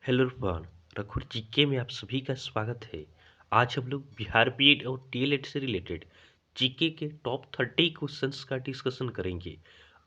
Hello everyone, रघुर GK में आप सभी का स्वागत है। आज हम लोग बिहार बीएड और डीएलएड से रिलेटेड जीके के टॉप 30 क्वेश्चंस का डिस्कशन करेंगे।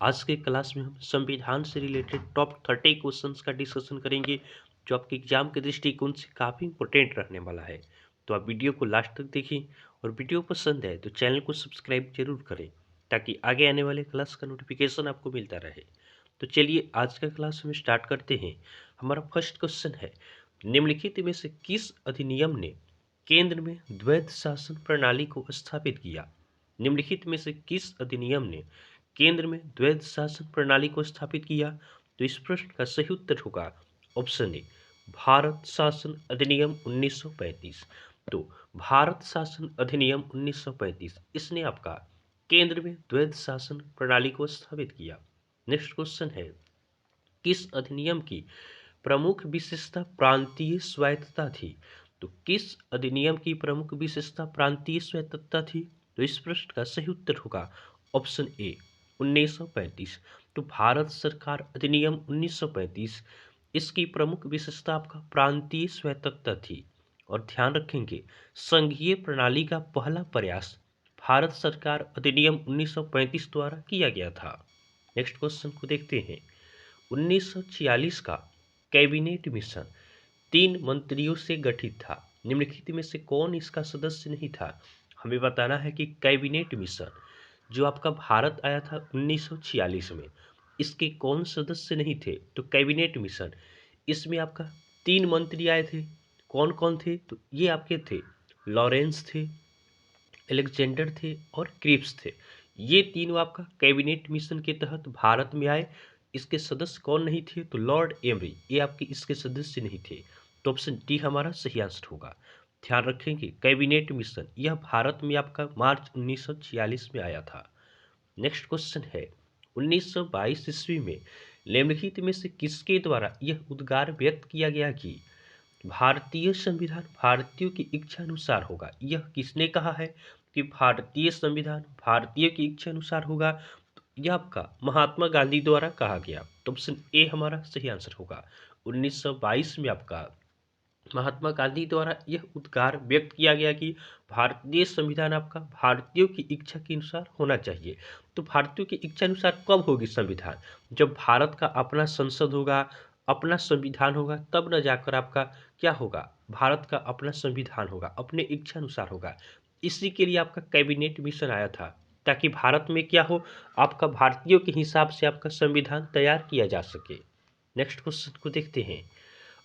आज के क्लास में हम संविधान से रिलेटेड टॉप 30 क्वेश्चंस का डिस्कशन करेंगे, जो आपके एग्जाम के दृष्टिकोण से काफ़ी इंपॉर्टेंट रहने वाला है। तो आप वीडियो को लास्ट तक देखें और वीडियो पसंद है तो चैनल को सब्सक्राइब जरूर करें, ताकि आगे आने वाले क्लास का नोटिफिकेशन आपको मिलता रहे। तो चलिए आज का क्लास हम स्टार्ट करते हैं। हमारा फर्स्ट क्वेश्चन है, निम्नलिखित में से किस अधिनियम ने केंद्र में द्वैध शासन प्रणाली को स्थापित किया? निम्नलिखित में से किस अधिनियम ने केंद्र में द्वैध शासन प्रणाली को स्थापित किया? तो इस प्रश्न का सही उत्तर होगा ऑप्शन ए, भारत शासन अधिनियम 1935। तो भारत शासन अधिनियम 1935 इसने आपका केंद्र में द्वैध शासन प्रणाली को स्थापित किया। नेक्स्ट क्वेश्चन है, किस अधिनियम की प्रमुख विशेषता प्रांतीय स्वायत्तता थी? तो किस अधिनियम की प्रमुख विशेषता प्रांतीय स्वायत्तता थी? तो इस प्रश्न का सही उत्तर होगा ऑप्शन ए, 1935। तो भारत सरकार अधिनियम 1935 इसकी प्रमुख विशेषता आपका प्रांतीय स्वायत्तता थी। और ध्यान रखेंगे, संघीय प्रणाली का पहला प्रयास भारत सरकार अधिनियम 1935 द्वारा किया गया था। नेक्स्ट क्वेश्चन को देखते हैं। 1946 का कैबिनेट मिशन 3 मंत्रियों से गठित था। निम्नलिखित में से कौन इसका सदस्य नहीं था? हमें बताना है कि कैबिनेट मिशन जो आपका भारत आया था 1946 में, इसके कौन सदस्य नहीं थे? तो कैबिनेट मिशन इसमें आपका 3 मंत्री आए थे। कौन कौन थे? तो ये आपके थे लॉरेंस थे, एलेक्जेंडर थे और क्रिप्स थे। ये तीनों आपका कैबिनेट मिशन के तहत भारत में आए। इसके सदस्य कौन नहीं थे? तो लॉर्ड एमरी, ये आपके इसके सदस्य नहीं थे। तो ऑप्शन डी हमारा सही आंसर होगा। ध्यान रखेंगे, कैबिनेट मिशन यह भारत में आपका मार्च 1946 में आया था। नेक्स्ट क्वेश्चन है, 1922 ईस्वी में निम्नलिखित में से किसके द्वारा यह उद्गार व्यक्त किया गया कि भारतीय संविधान भारतीयों की इच्छा अनुसार होगा? यह किसने कहा है कि भारतीय संविधान भारतीयों की इच्छा अनुसार होगा? तो यह आपका महात्मा गांधी द्वारा कहा गया। तो ऑप्शन ए हमारा सही आंसर होगा। 1922 में आपका महात्मा गांधी द्वारा यह उद्गार व्यक्त किया गया कि भारतीय संविधान आपका भारतीयों की इच्छा के अनुसार होना चाहिए। तो भारतीयों की इच्छा अनुसार कब होगी संविधान? जब भारत का अपना संसद होगा, अपना संविधान होगा, तब न जाकर आपका क्या होगा, भारत का अपना संविधान होगा, अपने इच्छा अनुसार होगा। इसी के लिए आपका कैबिनेट मिशन आया था, ताकि भारत में क्या हो, आपका भारतीयों के हिसाब से आपका संविधान तैयार किया जा सके। नेक्स्ट क्वेश्चन को देखते हैं।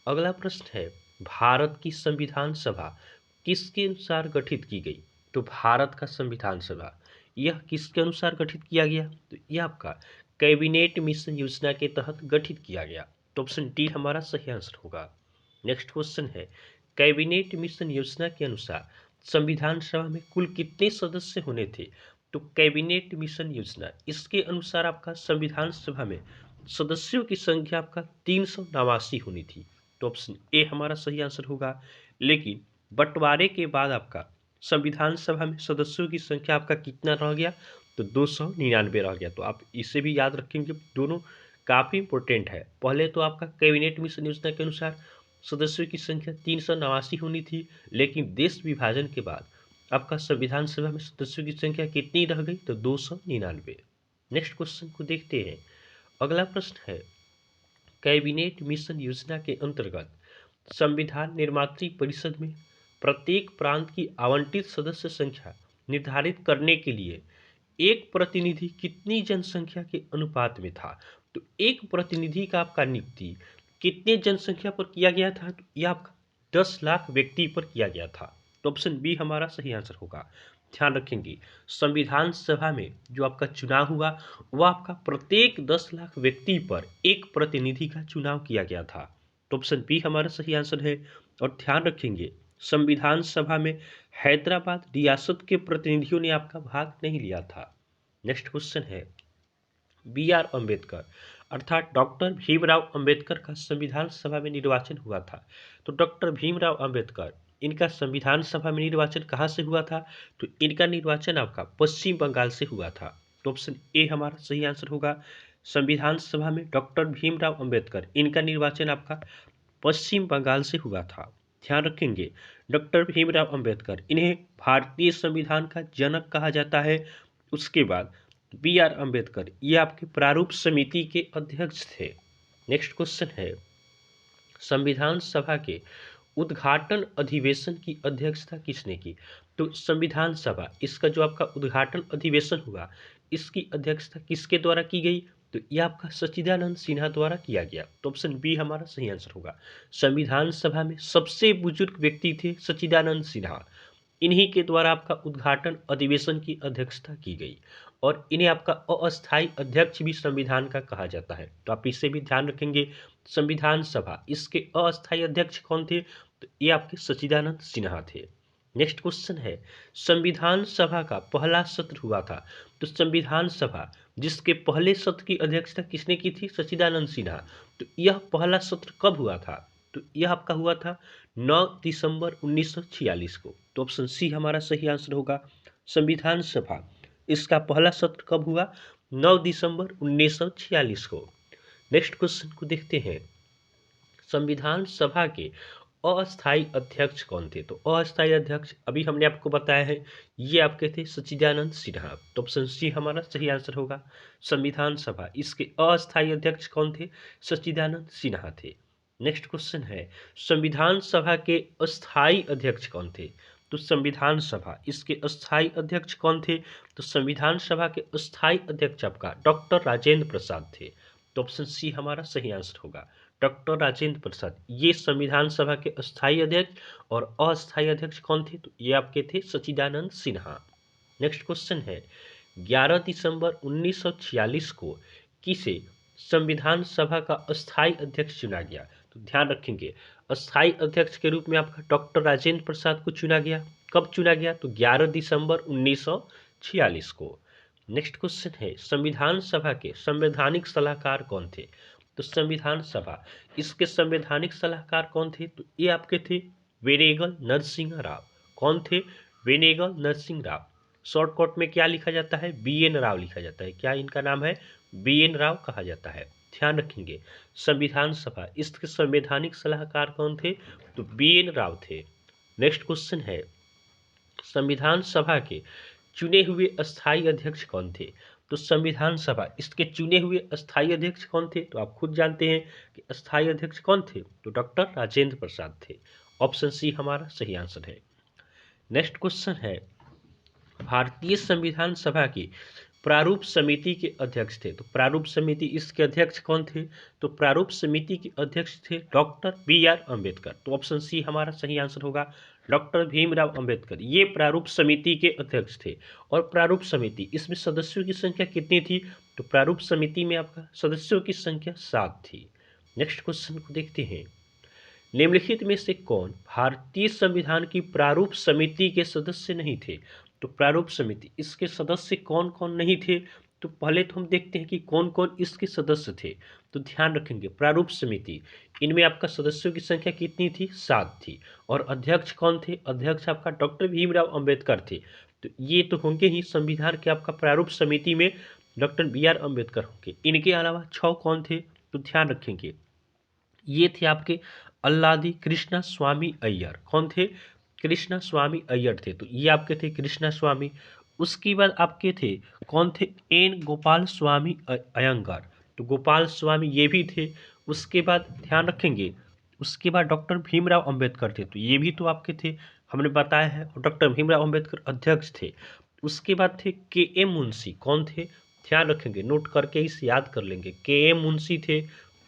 अगला प्रश्न है, भारत की संविधान सभा किसके अनुसार गठित की गई? तो भारत का संविधान सभा यह किसके अनुसार गठित किया गया? तो यह आपका कैबिनेट मिशन योजना के तहत गठित किया गया। तो ऑप्शन डी हमारा सही आंसर होगा। नेक्स्ट क्वेश्चन है, कैबिनेट मिशन योजना के अनुसार संविधान सभा में कुल कितने सदस्य होने थे? तो कैबिनेट मिशन योजना इसके अनुसार आपका संविधान सभा में सदस्यों की संख्या आपका 389 होनी थी। तो ऑप्शन ए हमारा सही आंसर होगा। लेकिन बंटवारे के बाद आपका संविधान सभा में सदस्यों की संख्या आपका कितना रह गया? तो 299 रह गया। तो आप इसे भी याद रखेंगे, दोनों काफ़ी इंपॉर्टेंट है। पहले तो आपका कैबिनेट मिशन योजना के अनुसार सदस्यों की संख्या 389 होनी थी, लेकिन देश विभाजन के बाद आपका संविधान सभा में सदस्यों की संख्या कितनी रह गई? तो 299। नेक्स्ट क्वेश्चन को देखते हैं। अगला प्रश्न है, कैबिनेट मिशन योजना के अंतर्गत संविधान निर्मात्री परिषद में प्रत्येक प्रांत की आवंटित सदस्य संख्या निर्धारित करने के लिए एक प्रतिनिधि कितनी जनसंख्या के अनुपात में था? तो एक प्रतिनिधि का आपका नियुक्ति कितने जनसंख्या पर किया गया था? तो यह आपका 10 लाख व्यक्ति पर किया गया था। तो ऑप्शन बी हमारा सही आंसर होगा। ध्यान रखेंगे, संविधान सभा में जो आपका चुनाव हुआ वह आपका प्रत्येक 10 लाख व्यक्ति पर एक प्रतिनिधि का चुनाव किया गया था। तो ऑप्शन बी हमारा सही आंसर है। और ध्यान रखेंगे, संविधान सभा में हैदराबाद रियासत के प्रतिनिधियों ने आपका भाग नहीं लिया था। नेक्स्ट क्वेश्चन है, बी आर अम्बेडकर अर्थात डॉक्टर भीमराव अंबेडकर का संविधान सभा में निर्वाचन हुआ था। तो डॉक्टर भीमराव अंबेडकर इनका संविधान सभा में निर्वाचन कहाँ से हुआ था? तो इनका निर्वाचन आपका पश्चिम बंगाल से हुआ था। तो ऑप्शन ए हमारा सही आंसर होगा। संविधान सभा में डॉक्टर भीमराव अंबेडकर इनका निर्वाचन आपका पश्चिम बंगाल से हुआ था। ध्यान रखेंगे, डॉक्टर भीमराव अंबेडकर, इन्हें भारतीय संविधान का जनक कहा जाता है। उसके बाद बी आर अम्बेडकर, ये आपके प्रारूप समिति के अध्यक्ष थे। नेक्स्ट क्वेश्चन है, संविधान सभा के उद्घाटन अधिवेशन की अध्यक्षता किसने की? तो संविधान सभा, इसका जो आपका उद्घाटन अधिवेशन हुआ, इसकी अध्यक्षता किसके द्वारा की गई? तो ये आपका सच्चिदानंद सिन्हा द्वारा किया गया। तो ऑप्शन बी हमारा सही आंसर होगा। संविधान सभा में सबसे बुजुर्ग व्यक्ति थे सच्चिदानंद सिन्हा, इन्हीं के द्वारा आपका उद्घाटन अधिवेशन की अध्यक्षता की गई और इन्हें आपका अस्थायी अध्यक्ष भी संविधान का कहा जाता है। तो आप इसे भी ध्यान रखेंगे। संविधान सभा, इसके अस्थायी अध्यक्ष कौन थे? तो ये आपके सच्चिदानंद सिन्हा थे। नेक्स्ट क्वेश्चन है, संविधान सभा का पहला सत्र हुआ था। तो संविधान सभा जिसके पहले सत्र की अध्यक्षता किसने की थी? सच्चिदानंद सिन्हा। तो यह पहला सत्र कब हुआ था? तो यह आपका हुआ था 9 दिसंबर 1946 को। तो ऑप्शन सी हमारा सही आंसर होगा। संविधान सभा, इसका पहला सत्र कब हुआ? 9 दिसंबर 1946 को। नेक्स्ट क्वेश्चन को देखते हैं, संविधान सभा के अस्थायी अध्यक्ष कौन थे? तो अस्थायी अध्यक्ष अभी हमने आपको बताया है, ये आपके थे सच्चिदानंद सिन्हा। तो ऑप्शन सी हमारा सही आंसर होगा। संविधान सभा, इसके अस्थायी अध्यक्ष कौन थे? सच्चिदानंद सिन्हा थे। नेक्स्ट क्वेश्चन है, संविधान सभा के अस्थायी अध्यक्ष कौन थे? तो संविधान सभा, इसके अस्थायी अध्यक्ष कौन थे? तो संविधान सभा के अस्थायी अध्यक्ष आपका डॉक्टर राजेंद्र प्रसाद थे। तो ऑप्शन सी हमारा सही आंसर होगा, डॉक्टर राजेंद्र प्रसाद। ये संविधान सभा के अस्थायी अध्यक्ष और अस्थायी अध्यक्ष कौन थे? तो ये आपके थे सच्चिदानंद सिन्हा। नेक्स्ट क्वेश्चन है, 11 दिसंबर 1946 को किसे संविधान सभा का अस्थायी अध्यक्ष चुना गया? तो ध्यान रखेंगे, अस्थायी अध्यक्ष के रूप में आपका डॉक्टर राजेंद्र प्रसाद को चुना गया। कब चुना गया? तो 11 दिसंबर 1946 को। नेक्स्ट क्वेश्चन है, संविधान सभा के संवैधानिक सलाहकार कौन थे? तो संविधान सभा, इसके संवैधानिक सलाहकार कौन थे? तो ये आपके थे वेनेगल नरसिंह राव। कौन थे? वेनेगल नरसिंह राव। शॉर्टकट में क्या लिखा जाता है? BN राव लिखा जाता है। क्या इनका नाम है? BN राव कहा जाता है। ध्यान रखेंगे, संविधान सभा, इसके संवैधानिक सलाहकार कौन थे? तो BN राव थे। नेक्स्ट क्वेश्चन है, संविधान सभा के चुने हुए अस्थायी अध्यक्ष कौन थे? तो संविधान सभा, इसके चुने हुए अस्थायी अध्यक्ष कौन थे? तो आप खुद जानते हैं कि अस्थायी अध्यक्ष कौन थे? तो डॉक्टर राजेंद्र प्रसाद थे। ऑप्शन सी हमारा सही आंसर है। नेक्स्ट क्वेश्चन है, भारतीय संविधान सभा की प्रारूप समिति के अध्यक्ष थे। तो प्रारूप समिति, इसके अध्यक्ष कौन थे? तो प्रारूप समिति के अध्यक्ष थे डॉक्टर BR अम्बेडकर। तो ऑप्शन सी हमारा सही आंसर होगा, डॉक्टर भीमराव अंबेडकर, ये प्रारूप समिति के अध्यक्ष थे। और प्रारूप समिति, इसमें सदस्यों की संख्या कितनी थी? तो प्रारूप समिति में आपका सदस्यों की संख्या 7 थी। नेक्स्ट क्वेश्चन को देखते हैं, निम्नलिखित में से कौन भारतीय संविधान की प्रारूप समिति के सदस्य नहीं थे? तो प्रारूप समिति, इसके सदस्य कौन कौन नहीं थे? तो पहले तो हम देखते हैं कि कौन कौन इसके सदस्य थे। तो ध्यान रखेंगे, प्रारूप समिति, इनमें आपका सदस्यों की संख्या कितनी थी? 7 थी। और अध्यक्ष कौन थे? अध्यक्ष आपका डॉक्टर भीमराव अंबेडकर थे। तो ये तो होंगे ही संविधान के आपका प्रारूप समिति में डॉक्टर BR अम्बेडकर होंगे। इनके अलावा 6 कौन थे? तो ध्यान रखेंगे, ये थे आपके अल्लादी कृष्णा स्वामी अय्यर। कौन थे? कृष्णा स्वामी अय्यर थे। तो ये आपके थे कृष्णा स्वामी। उसके बाद आपके थे कौन थे? N गोपाल स्वामी अयंगार। तो गोपाल स्वामी ये भी थे। उसके बाद ध्यान रखेंगे, उसके बाद डॉक्टर भीमराव अंबेडकर थे। तो ये भी तो आपके थे, हमने बताया है। और डॉक्टर भीमराव अंबेडकर अध्यक्ष थे। उसके बाद थे KM मुंशी। कौन थे? ध्यान रखेंगे, नोट करके इसे याद कर लेंगे, KM मुंशी थे।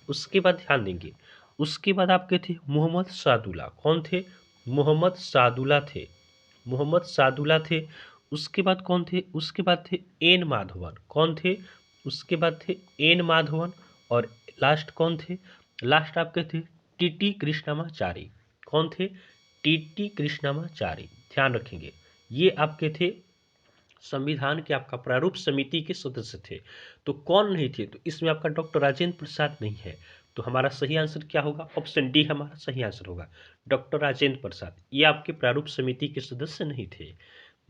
उसके बाद ध्यान देंगे, उसके बाद आपके थे मोहम्मद सादुल्ला। कौन थे? मोहम्मद सादुल्ला थे। मोहम्मद सादुल्ला थे। उसके बाद कौन थे? उसके बाद थे N माधवन। कौन थे? उसके बाद थे N माधवन। और लास्ट कौन थे? लास्ट आपके थे TT कृष्णमाचारी। कौन थे? TT कृष्णमाचारी। ध्यान रखेंगे, ये आपके थे संविधान के आपका प्रारूप समिति के सदस्य थे। तो कौन नहीं थे? तो इसमें आपका डॉक्टर राजेंद्र प्रसाद नहीं है। तो हमारा सही आंसर क्या होगा? ऑप्शन डी हमारा सही आंसर होगा, डॉक्टर राजेंद्र प्रसाद, ये आपके प्रारूप समिति के सदस्य नहीं थे।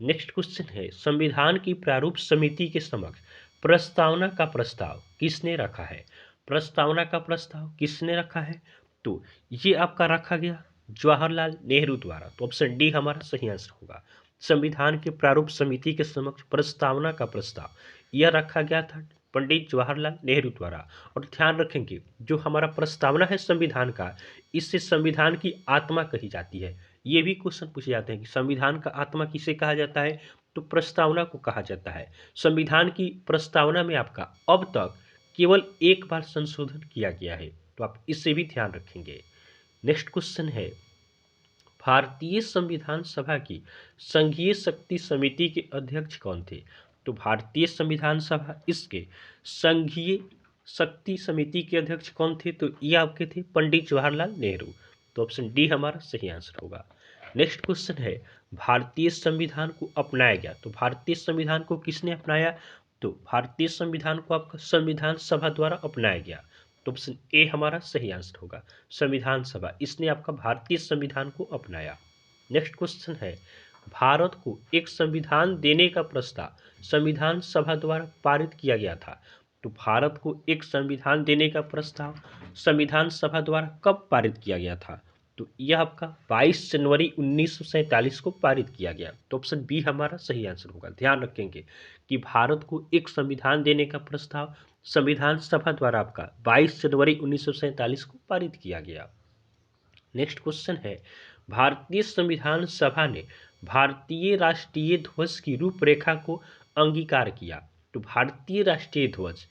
नेक्स्ट क्वेश्चन है, संविधान की प्रारूप समिति के समक्ष प्रस्तावना का प्रस्ताव किसने रखा है? प्रस्तावना का प्रस्ताव किसने रखा है? तो ये आपका रखा गया जवाहरलाल नेहरू द्वारा, तो ऑप्शन डी हमारा सही आंसर होगा। संविधान के प्रारूप समिति के समक्ष प्रस्तावना का प्रस्ताव यह रखा गया था पंडित जवाहरलाल नेहरू द्वारा। और ध्यान रखेंगे जो हमारा प्रस्तावना है संविधान का, इससे संविधान की आत्मा कही जाती है। ये भी क्वेश्चन पूछे जाते हैं कि संविधान का आत्मा किसे कहा जाता है, तो प्रस्तावना को कहा जाता है। संविधान की प्रस्तावना में आपका अब तक केवल एक बार संशोधन किया गया है, तो आप इससे भी ध्यान रखेंगे। नेक्स्ट क्वेश्चन है, भारतीय संविधान सभा की संघीय शक्ति समिति के अध्यक्ष कौन थे। तो भारतीय संविधान सभा इसके संघीय शक्ति समिति के अध्यक्ष कौन थे, तो ये आपके थे पंडित जवाहरलाल नेहरू। तो ऑप्शन डी हमारा सही आंसर होगा। नेक्स्ट क्वेश्चन है, भारतीय संविधान को अपनाया गया, तो भारतीय संविधान को किसने अपनाया, तो भारतीय संविधान को आपका संविधान सभा द्वारा अपनाया गया। तो ऑप्शन ए हमारा सही आंसर होगा, संविधान सभा, इसने आपका भारतीय संविधान को अपनाया। नेक्स्ट क्वेश्चन है, भारत को एक संविधान देने का प्रस्ताव संविधान सभा द्वारा पारित किया गया था। तो भारत को एक संविधान देने का प्रस्ताव संविधान सभा द्वारा कब पारित किया गया था, तो यह आपका 22 जनवरी 1947 को पारित किया गया। तो ऑप्शन बी हमारा सही आंसर होगा। ध्यान रखेंगे कि भारत को एक संविधान देने का प्रस्ताव संविधान सभा द्वारा आपका 22 जनवरी 1947 को पारित किया गया। नेक्स्ट क्वेश्चन है, भारतीय संविधान सभा ने भारतीय राष्ट्रीय ध्वज की रूपरेखा को अंगीकार किया। तो भारतीय राष्ट्रीय ध्वज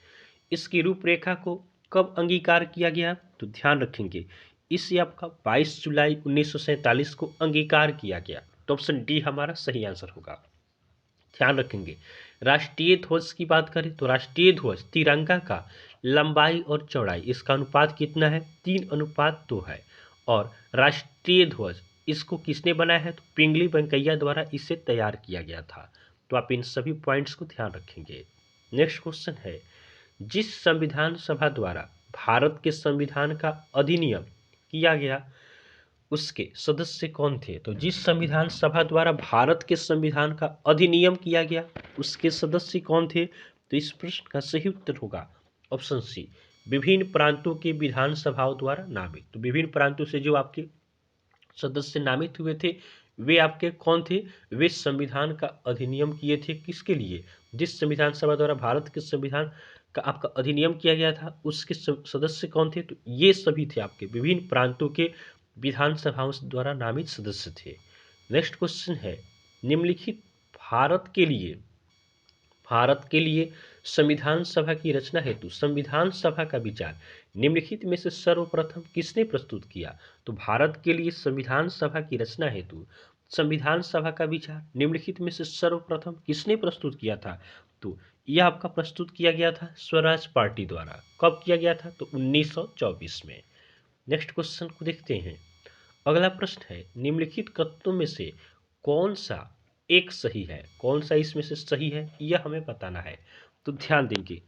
इसकी रूपरेखा को कब अंगीकार किया गया, तो ध्यान रखेंगे इसे आपका 22 जुलाई 1947 को अंगीकार किया गया। तो ऑप्शन डी हमारा सही आंसर होगा। ध्यान रखेंगे राष्ट्रीय ध्वज की बात करें तो राष्ट्रीय ध्वज तिरंगा का लंबाई और चौड़ाई इसका अनुपात कितना है, 3:2 है। और राष्ट्रीय ध्वज इसको किसने बनाया है, तो पिंगली वेंकैया द्वारा इसे तैयार किया गया था। तो आप इन सभी पॉइंट्स को ध्यान रखेंगे। नेक्स्ट क्वेश्चन है, जिस संविधान सभा द्वारा भारत के संविधान का अधिनियम किया गया उसके सदस्य कौन थे। तो जिस संविधान सभा द्वारा भारत के संविधान का अधिनियम किया गया उसके सदस्य कौन थे, तो इस प्रश्न का सही उत्तर होगा ऑप्शन सी, विभिन्न प्रांतों के विधानसभाओं द्वारा नामित। तो विभिन्न प्रांतों से जो आपके सदस्य नामित हुए थे वे आपके कौन थे, वे संविधान का अधिनियम किए थे। किसके लिए, जिस संविधान सभा द्वारा भारत के संविधान का आपका अधिनियम किया गया था उसके सदस्य कौन थे, तो ये सभी थे आपके विभिन्न प्रांतों के विधानसभाओं द्वारा नामित सदस्य थे। नेक्स्ट क्वेश्चन है, निम्नलिखित भारत के लिए संविधान सभा की रचना हेतु संविधान सभा का विचार निम्नलिखित में से सर्वप्रथम किसने प्रस्तुत किया। तो भारत के लिए संविधान सभा की रचना हेतु संविधान सभा का विचार निम्नलिखित में से सर्वप्रथम किसने प्रस्तुत किया था, तो यह आपका प्रस्तुत किया गया था स्वराज पार्टी द्वारा। कब किया गया था, तो 1924 में। नेक्स्ट क्वेश्चन को देखते हैं। अगला प्रश्न है, निम्नलिखित कथनों में से कौन सा एक सही है, कौन सा इसमें से सही है यह हमें बताना है। तो ध्यान देंगे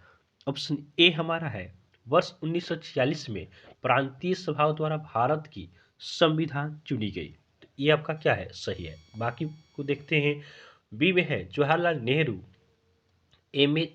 ऑप्शन ए हमारा है, वर्ष 1946 में प्रांतीय सभाओं द्वारा भारत की संविधान चुनी गई। तो ये आपका क्या है, सही है। बाकी को देखते हैं। बी में है जवाहरलाल नेहरू, एम ए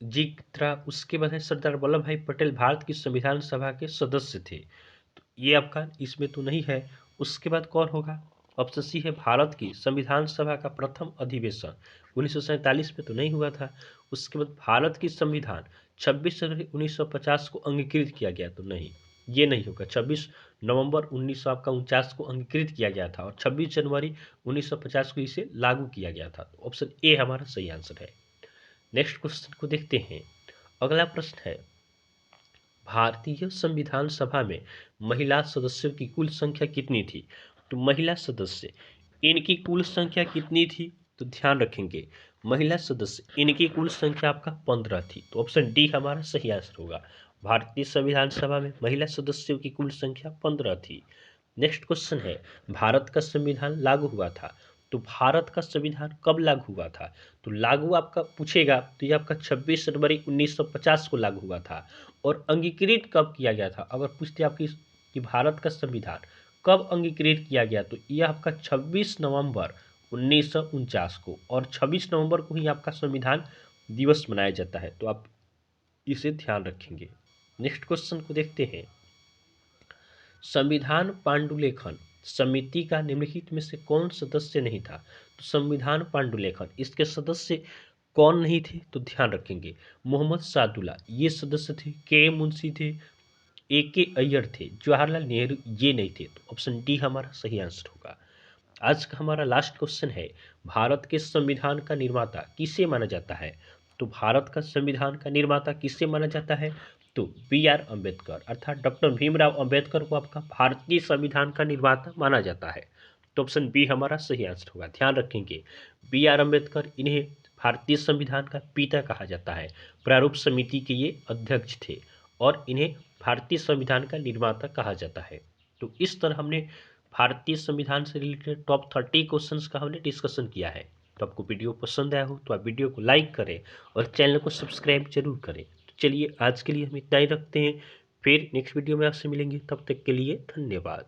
जित्रा, उसके बाद है सरदार वल्लभ भाई पटेल भारत की संविधान सभा के सदस्य थे। तो ये आपका इसमें तो नहीं है। उसके बाद कौन होगा, ऑप्शन सी है भारत की संविधान सभा का प्रथम अधिवेशन 1947 में तो नहीं हुआ था। उसके बाद भारत की संविधान 26 जनवरी 1950 को अंगीकृत किया गया, तो नहीं, ये नहीं होगा। 26 नवंबर 1949 को अंगीकृत किया गया था और 26 जनवरी 1950 को इसे लागू किया गया था। तो ऑप्शन ए हमारा सही आंसर है। नेक्स्ट क्वेश्चन को देखते हैं। अगला प्रश्न है, भारतीय संविधान सभा में महिला सदस्यों की कुल संख्या कितनी थी। तो महिला सदस्य इनकी कुल संख्या कितनी थी, तो ध्यान रखेंगे महिला सदस्य इनकी कुल संख्या आपका 15 थी। तो ऑप्शन डी हमारा सही आंसर होगा। भारतीय संविधान सभा में महिला सदस्यों की कुल संख्या 15 थी। नेक्स्ट क्वेश्चन है, भारत का संविधान लागू हुआ था। तो भारत का संविधान कब लागू हुआ था, तो लागू आपका पूछेगा तो ये आपका 26 जनवरी 1950 को लागू हुआ था। और अंगीकृत कब किया गया था, अगर पूछते आपकी कि भारत का संविधान कब अंगीकृत किया गया, तो यह आपका 26 नवंबर 1949 को, और 26 नवंबर को ही आपका संविधान दिवस मनाया जाता है। तो आप इसे ध्यान रखेंगे। नेक्स्ट क्वेश्चन को देखते हैं। संविधान पांडुलेखन समिति का निम्नलिखित में से कौन सदस्य नहीं था? तो संविधान पांडुलेखन इसके सदस्य कौन नहीं थे? तो ध्यान रखेंगे मोहम्मद सादुल्ला ये सदस्य थे, के मुंशी थे, ए अय्यर थे, जवाहरलाल नेहरू ये नहीं थे। तो ऑप्शन डी हमारा सही आंसर होगा। आज का हमारा लास्ट क्वेश्चन है, भारत के संविधान का निर्माता किसे माना जाता है? तो भारत का संविधान का निर्माता किसे माना जाता है? तो बी आर अम्बेडकर अर्थात डॉक्टर भीमराव अम्बेडकर को आपका भारतीय संविधान का निर्माता माना जाता है। तो ऑप्शन बी हमारा सही आंसर होगा। ध्यान रखेंगे बी आर अम्बेडकर, इन्हें भारतीय संविधान का पिता कहा जाता है। प्रारूप समिति के ये अध्यक्ष थे और इन्हें भारतीय संविधान का निर्माता कहा जाता है। तो इस तरह हमने भारतीय संविधान से रिलेटेड टॉप 30 क्वेश्चंस का हमने डिस्कशन किया है। तो आपको वीडियो पसंद आया हो तो आप वीडियो को लाइक करें और चैनल को सब्सक्राइब जरूर करें। तो चलिए आज के लिए हम इतना ही रखते हैं, फिर नेक्स्ट वीडियो में आपसे मिलेंगे, तब तक के लिए धन्यवाद।